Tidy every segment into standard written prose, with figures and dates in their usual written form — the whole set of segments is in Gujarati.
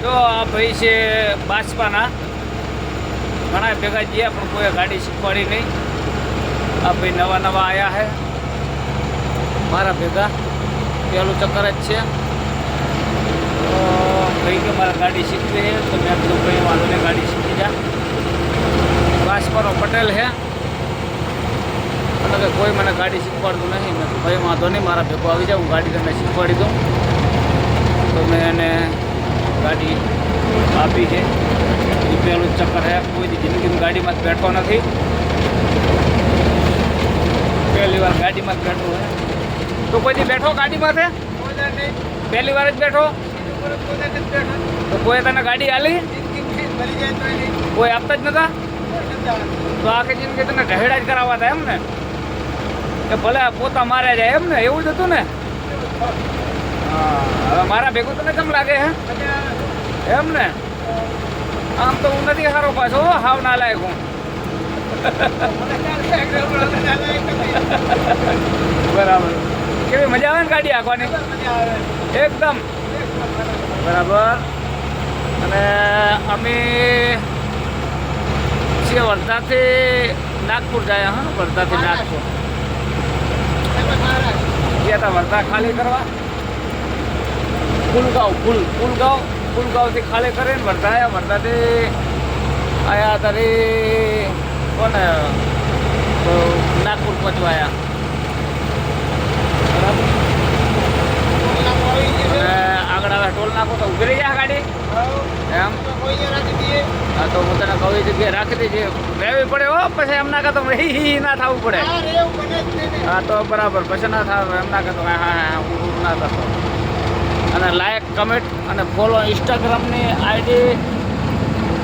તો આ ભાઈ છે બાસપાના, ઘણા ભેગા ગયા પણ કોઈ ગાડી શીખવાડી નહીં. આ ભાઈ નવા આવ્યા છે મારા ભેગા, પહેલું ચક્કર જ છે. તો ભાઈ કે મારે ગાડી શીખવી છે, તો મેં કીધું ભાઈ વાળોને ગાડી શીખી જા. બાસપાનો પટેલ છે એટલે કે કોઈ મને ગાડી શીખવાડતું નહીં. મેં ભાઈ વાંધો નહીં, મારા ભેગો આવી જાય, હું ગાડી તમને શીખવાડી દઉં. તો મેં એને ગાડી આપી છે. એ પહેલું જ ચક્કર છે, કોઈ જિંદગીમાં ગાડીમાં જ બેઠો નથી, પહેલી વાર ગાડીમાં જ બેઠો છે. તો કોઈથી બેઠો ગાડીમાં છે? પહેલી વાર જ બેઠો? તો કોઈ તને ગાડી આલી? કોઈ આપતા જ નતા? તો આખી જિંદગી તને ઢહેડા જ કરાવવા હતા એમ ને? કે ભલે પોતા માર્યા જાય એમ ને, એવું જ હતું ને? હા, હવે મારા ભેગું તને કેમ લાગે હે એમ ને? આમ તો હું નથી સારો પાછો, હાવ ના લાયક હું. બરાબર. કેવી મજા આવે ને ગાડી આંકવાની? એકદમ બરાબર. અને અમે છીએ વર્ધાથી નાગપુર જાય. હા, વર્ધાથી નાગપુર ગયા હતા, વર્ધા ખાલી કરવા. ફૂલગાંવથી ખાલી કરીને વર્ધા આવ્યા. વર્ધાથી આવ્યા તારે કોને નાગપુર પહોંચવા આવ્યા. બરાબર. અને આગળ આવે ટોલ નાખો તો ઉભી રહી જાય ગાડી એમ. હા, તો હું તને કઈ જગ્યાએ રાખી દેજે, રહેવી પડે હો. પછી એમ ના કહેતો ના થવું પડે. હા, તો બરાબર. પછી ના થાવ એમ ના કહેતો. હા, હું ના કરતો. અને લાઈક, કમેન્ટ અને ફોલો ઇન્સ્ટાગ્રામની આઈડી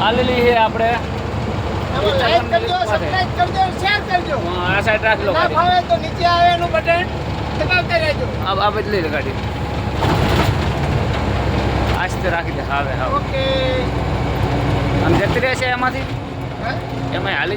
આલેલી છે આપણે. આ સાઈડ રાખી લો. આ બદલી લે ગાડી, આસ્તે રાખી દે. હવે અને જતી રહેશે એમાંથી, એમાં હાલી